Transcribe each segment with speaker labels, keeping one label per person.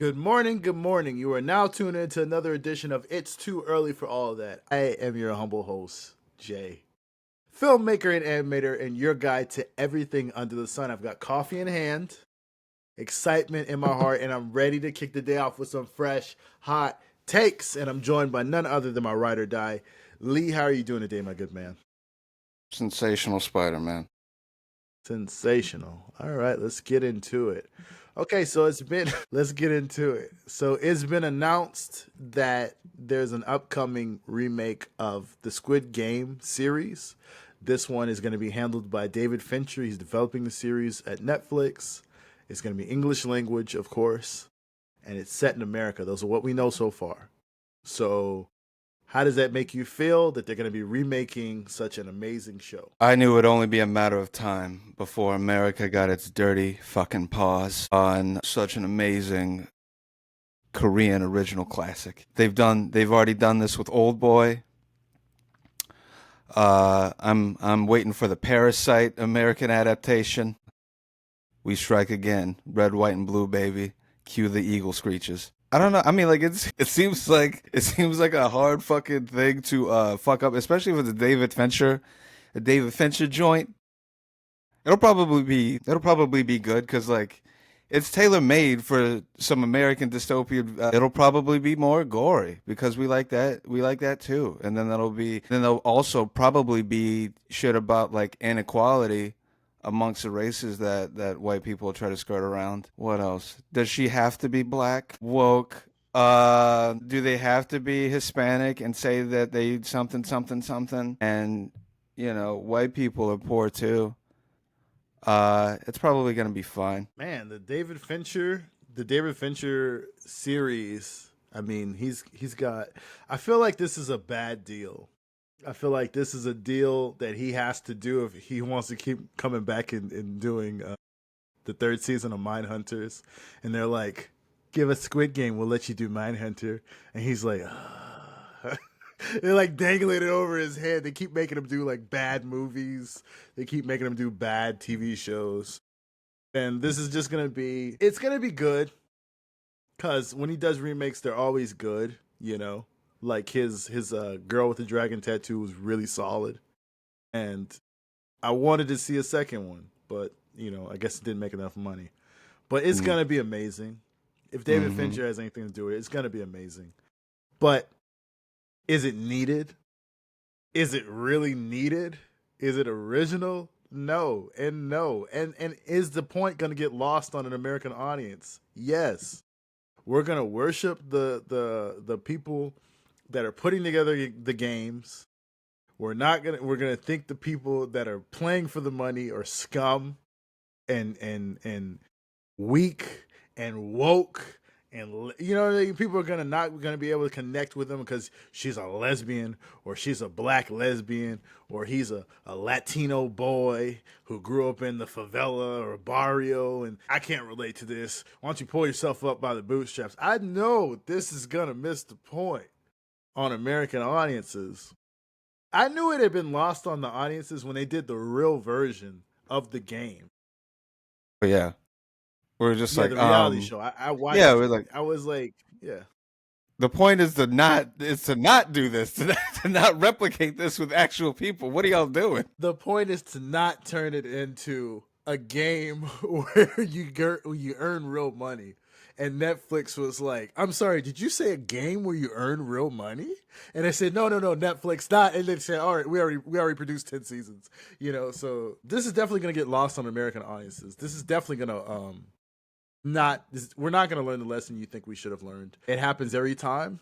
Speaker 1: Good morning, good morning. You are now tuned into another edition of It's Too Early for All of That. I am your humble host, Jay, filmmaker and animator, and your guide to everything under the sun. I've got coffee in hand, excitement in my heart, and I'm ready to kick the day off with some fresh, hot takes. And I'm joined by none other than my ride or die. Lee, how are you doing today, my good man?
Speaker 2: Sensational Spider-Man.
Speaker 1: Sensational. All right, let's get into it. Okay, so let's get into it. So it's been announced that there's an upcoming remake of the Squid Game series. This one is going to be handled by David Fincher. He's developing the series at Netflix. It's going to be English language, of course, and it's set in America. Those are what we know so far. So, how does that make you feel that they're going to be remaking such an amazing show?
Speaker 2: I knew it would only be a matter of time before America got its dirty fucking paws on such an amazing Korean original classic. They've already done this with Old Boy. I'm waiting for the Parasite American adaptation. We strike again. Red, white, and blue, baby. Cue the eagle screeches. I don't know. I mean, like it seems like a hard fucking thing to fuck up, especially with a David Fincher joint. It'll probably be good because like it's tailor made for some American dystopian. It'll probably be more gory because we like that too. And then there'll also probably be shit about like inequality amongst the races that white people try to skirt around. What else? Does she have to be black? Woke. Do they have to be Hispanic and say that they something something something? And white people are poor too. It's probably gonna be fine.
Speaker 1: Man, the David Fincher series. I mean, he's got. I feel like this is a bad deal. I feel like this is a deal that he has to do if he wants to keep coming back and doing the third season of Mindhunters. And they're like, "Give us Squid Game, we'll let you do Mindhunter." And he's like, they're like dangling it over his head. They keep making him do like bad movies. They keep making him do bad TV shows. And this is just gonna be it's gonna be good because when he does remakes, they're always good. Like his girl with the dragon tattoo was really solid, and I wanted to see a second one, but I guess it didn't make enough money. But it's
Speaker 2: Mm.
Speaker 1: gonna be amazing. If David
Speaker 2: Mm-hmm.
Speaker 1: Fincher has anything to do with it, it's gonna be amazing. But is it needed? Is it really needed? Is it original? No and no. And is the point going to get lost on an American audience? Yes. We're going to worship the people that are putting together the games. We're going to think the people that are playing for the money are scum and weak and woke, and people are gonna not gonna be able to connect with them because she's a lesbian, or she's a black lesbian, or he's a Latino boy who grew up in the favela or barrio, and I can't relate to this. Why don't you pull yourself up by the bootstraps? I know this is gonna miss the point on American audiences. I knew it had been lost on the audiences when they did the real version of the game.
Speaker 2: But yeah, we're just
Speaker 1: Yeah,
Speaker 2: like
Speaker 1: the reality show. I
Speaker 2: yeah,
Speaker 1: watched
Speaker 2: we're
Speaker 1: it.
Speaker 2: like
Speaker 1: I was like, yeah.
Speaker 2: the point is to not do this to not replicate this with actual people. What are y'all doing?
Speaker 1: The point is to not turn it into a game where you earn real money. And Netflix was like, "I'm sorry, did you say a game where you earn real money?" And I said, "No, no, no, Netflix, not." And they said, "All right, we already produced 10 seasons." So this is definitely gonna get lost on American audiences. This is definitely gonna not. We're not gonna learn the lesson you think we should have learned. It happens every time.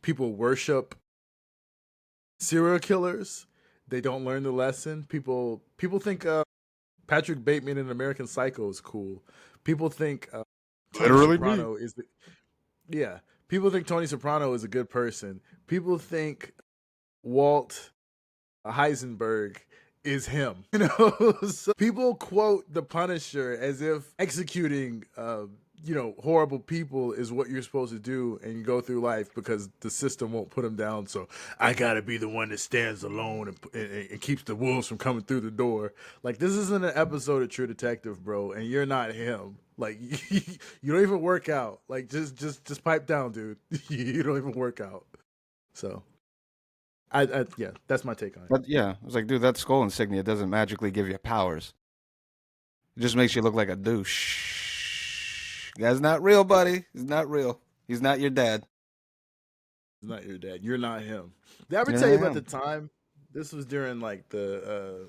Speaker 1: People worship serial killers. They don't learn the lesson. People think Patrick Bateman in American Psycho is cool. People think Tony
Speaker 2: Literally me.
Speaker 1: Soprano is the yeah. People think Tony Soprano is a good person. People think Walt Heisenberg is him. So people quote The Punisher as if executing horrible people is what you're supposed to do, and you go through life because the system won't put them down. So I gotta be the one that stands alone and keeps the wolves from coming through the door. Like, this isn't an episode of True Detective, bro, and you're not him. Like, you don't even work out. Like, just pipe down, dude. You don't even work out. So yeah, that's my take on it.
Speaker 2: But yeah, I was like, dude, that skull insignia doesn't magically give you powers. It just makes you look like a douche. That's not real, buddy. He's not real. He's not your dad.
Speaker 1: He's not your dad. You're not him. Did I ever
Speaker 2: You're
Speaker 1: tell
Speaker 2: not
Speaker 1: you about the
Speaker 2: him.
Speaker 1: time? This was during like the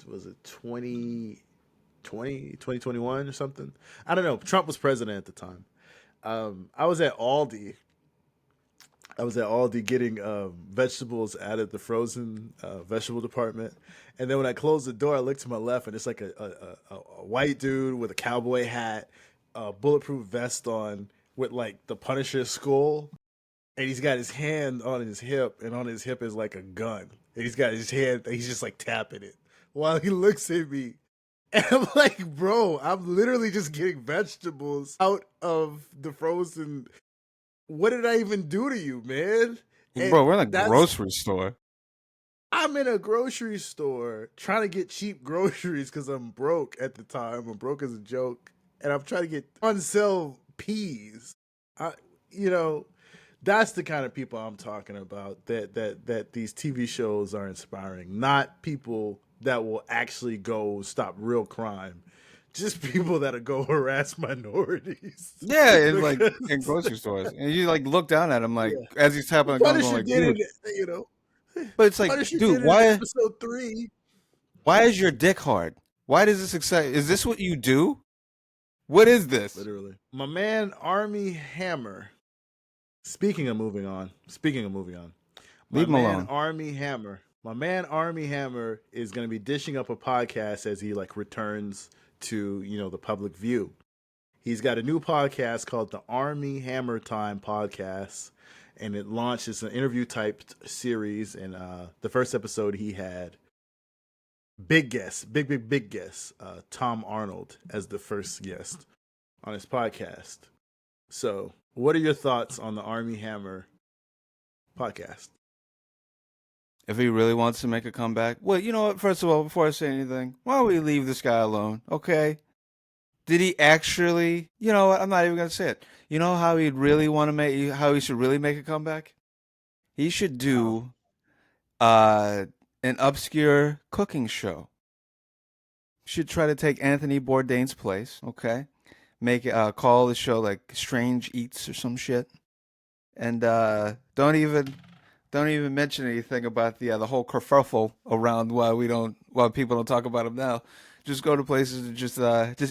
Speaker 1: was it 2021 or something? I don't know. Trump was president at the time. I was at Aldi. I was at Aldi getting vegetables out of the frozen vegetable department, and then when I closed the door, I looked to my left, and it's like a white dude with a cowboy hat, a bulletproof vest on, with like the Punisher skull, and he's got his hand on his hip, and on his hip is like a gun, and he's got his hand, he's just like tapping it while he looks at me. And I'm like, bro, I'm literally just getting vegetables out of the frozen. What did I even do to you, man? And
Speaker 2: Bro, we're in a
Speaker 1: that's
Speaker 2: grocery store.
Speaker 1: I'm in a grocery store trying to get cheap groceries because I'm broke at the time. I'm broke as a joke, and I'm trying to get on sale peas. I, you know, that's the kind of people I'm talking about. That these TV shows are inspiring, not people that will actually go stop real crime, just people that'll go harass minorities.
Speaker 2: Yeah, in like in
Speaker 1: Because
Speaker 2: grocery stores, and you like look down at him like
Speaker 1: yeah,
Speaker 2: as he's tapping the gun, going
Speaker 1: Punisher
Speaker 2: like,
Speaker 1: did
Speaker 2: dude.
Speaker 1: it.
Speaker 2: But it's like,
Speaker 1: Punisher
Speaker 2: dude,
Speaker 1: did it in
Speaker 2: why?
Speaker 1: episode 3.
Speaker 2: Why is your dick hard? Why does this excite? Is this what you do? What is this?
Speaker 1: Literally, my man Army Hammer. Speaking of moving on, my
Speaker 2: Leave him
Speaker 1: man
Speaker 2: alone.
Speaker 1: Army Hammer. My man Army Hammer is going to be dishing up a podcast as he like returns to the public view. He's got a new podcast called the Army Hammer Time Podcast, and it launches an interview type series. And the first episode he had big guest, big guest, Tom Arnold as the first guest on his podcast. So, what are your thoughts on the Army Hammer podcast?
Speaker 2: If he really wants to make a comeback, well, you know what? First of all, before I say anything, why don't we leave this guy alone? Okay. Did he actually? You know what? I'm not even gonna say it. You know how he'd really want to make? How he should really make a comeback? He should
Speaker 1: How?
Speaker 2: do uh an obscure cooking show. Should try to take Anthony Bourdain's place. Okay. Make call the show like Strange Eats or some shit, and don't even mention anything about the whole kerfuffle around why people don't talk about him now. Just go to places and just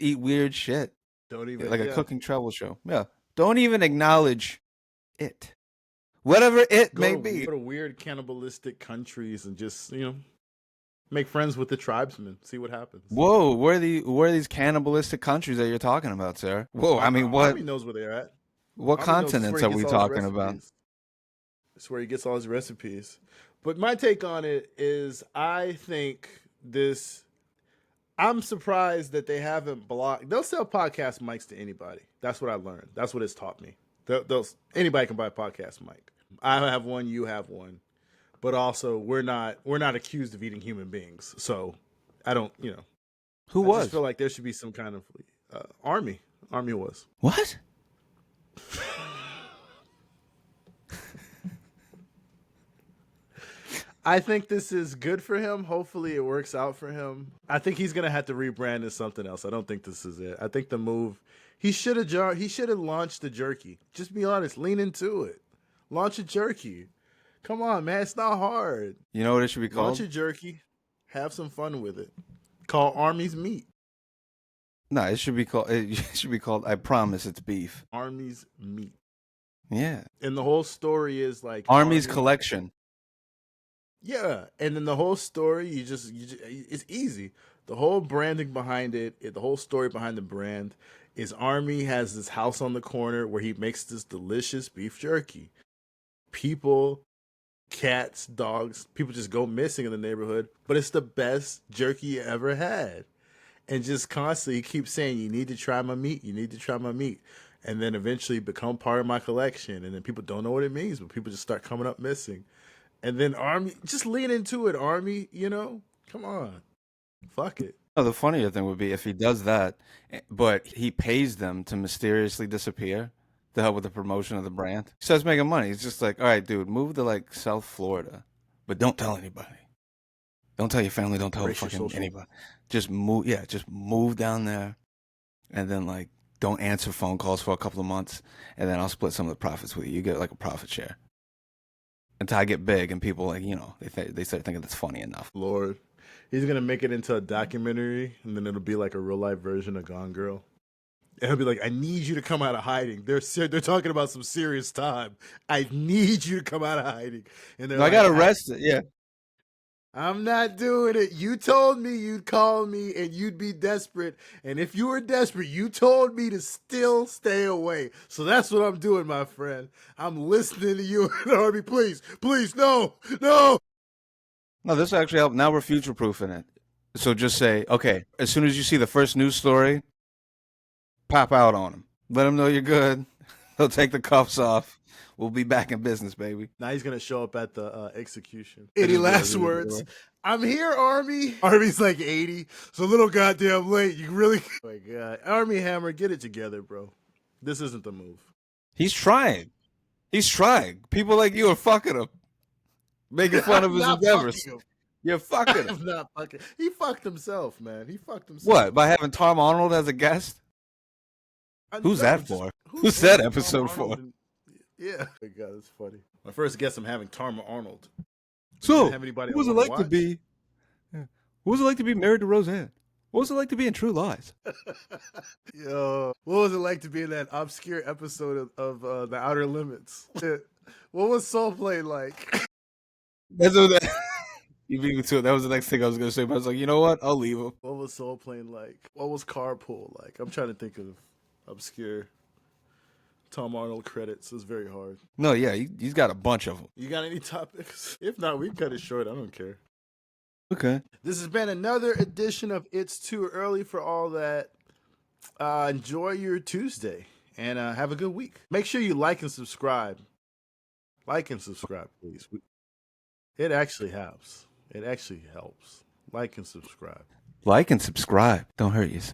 Speaker 2: eat weird shit
Speaker 1: Don't even,
Speaker 2: like a
Speaker 1: yeah.
Speaker 2: cooking travel show. Yeah, don't even acknowledge it, whatever it may be.
Speaker 1: Go to weird cannibalistic countries and just make friends with the tribesmen. See what happens.
Speaker 2: Whoa, where are these cannibalistic countries that you're talking about, sir? Whoa, I mean,
Speaker 1: Army knows where they're at.
Speaker 2: what
Speaker 1: Army knows it's where
Speaker 2: continents
Speaker 1: he
Speaker 2: are we
Speaker 1: gets all his
Speaker 2: talking about?
Speaker 1: recipes. It's where he gets all his recipes. But my take on it is, I think this. I'm surprised that they haven't blocked. They'll sell podcast mics to anybody. That's what I learned. That's what it's taught me. Anybody can buy a podcast mic. I have one. You have one. But also, we're not accused of eating human beings. So I don't.
Speaker 2: Who
Speaker 1: I just
Speaker 2: was?
Speaker 1: feel like there should be some kind of army. Army was.
Speaker 2: What?
Speaker 1: I think this is good for him. Hopefully, it works out for him. I think he's gonna have to rebrand as something else. I don't think this is it. I think the move he should have launched the jerky. Just be honest. Lean into it. Launch a jerky. Come on, man. It's not hard.
Speaker 2: You know what it should be
Speaker 1: Launch
Speaker 2: called?
Speaker 1: a jerky. Have some fun with it. Call Army's Meat.
Speaker 2: No, it should be called. It should be called. I promise it's beef.
Speaker 1: Army's Meat.
Speaker 2: Yeah,
Speaker 1: And the whole story is like
Speaker 2: Army's
Speaker 1: Army.
Speaker 2: collection.
Speaker 1: Yeah, and then the whole story, it's easy. The whole branding behind the whole story behind the brand is Army has this house on the corner where he makes this delicious beef jerky. People, cats, dogs, people just go missing in the neighborhood, but it's the best jerky you ever had. and just constantly keep saying, "You need to try my meat. You need to try my meat." And then eventually become part of my collection. And then people don't know what it means, but people just start coming up missing. And then Army, just lean into it, Army. Come on, fuck it.
Speaker 2: No, the funnier thing would be if he does that, but he pays them to mysteriously disappear to help with the promotion of the brand. He starts making money. He's just like, all right, dude, move to like South Florida, but don't tell anybody. Don't tell your family. Don't tell
Speaker 1: Erase your
Speaker 2: fucking
Speaker 1: social.
Speaker 2: anybody. Just move. Yeah, just move down there, and then like don't answer phone calls for a couple of months, and then I'll split some of the profits with you. You get like a profit share until I get big and people like they start thinking that's funny enough.
Speaker 1: Lord, he's gonna make it into a documentary, and then it'll be like a real life version of Gone Girl. And he'll be like, "I need you to come out of hiding. They're talking about some serious time. I need you to come out of hiding." And they're
Speaker 2: I
Speaker 1: like,
Speaker 2: got arrested. Yeah.
Speaker 1: I'm not doing it. You told me you'd call me and you'd be desperate. And if you were desperate, you told me to still stay away. So that's what I'm doing, my friend. I'm listening to you, Army. Please, no.
Speaker 2: No, this actually helped. Now we're future proofing it. So just say, okay, as soon as you see the first news story, pop out on them. Let them know you're good. They'll take the cuffs off. We'll be back in business, baby.
Speaker 1: Now he's going to show up at the execution. Any last words? I'm here, Army. Army's like 80. So a little goddamn late. You really... Oh, my God. Army Hammer, get it together, bro. This isn't the move.
Speaker 2: He's trying. People like you are fucking him. Making fun of his endeavors. You're fucking him.
Speaker 1: I'm not fucking... He fucked himself, man. He fucked himself.
Speaker 2: What? By having Tom Arnold as a guest? Who's that for? Who's that episode for?
Speaker 1: Yeah. Oh my God, that's funny. My first guess, I'm having Tom Arnold.
Speaker 2: So, what was it like to be? What was it like to be married to Roseanne? What was it like to be in True Lies?
Speaker 1: Yo, what was it like to be in that obscure episode of The Outer Limits? What was Soul Plane like?
Speaker 2: That's what that. You beat me to it. That was the next thing I was gonna say. But I was like, you know what? I'll leave him.
Speaker 1: What was Soul Plane like? What was Carpool like? I'm trying to think of obscure Tom Arnold credits. It's very hard.
Speaker 2: No, yeah, he's got a bunch of them.
Speaker 1: You got any topics? If not, we can cut it short. I don't care.
Speaker 2: Okay.
Speaker 1: This has been another edition of It's Too Early for All That. Enjoy your Tuesday and have a good week. Make sure you like and subscribe. Like and subscribe, please. It actually helps. It actually helps. Like and subscribe.
Speaker 2: Like and subscribe. Don't hurt you.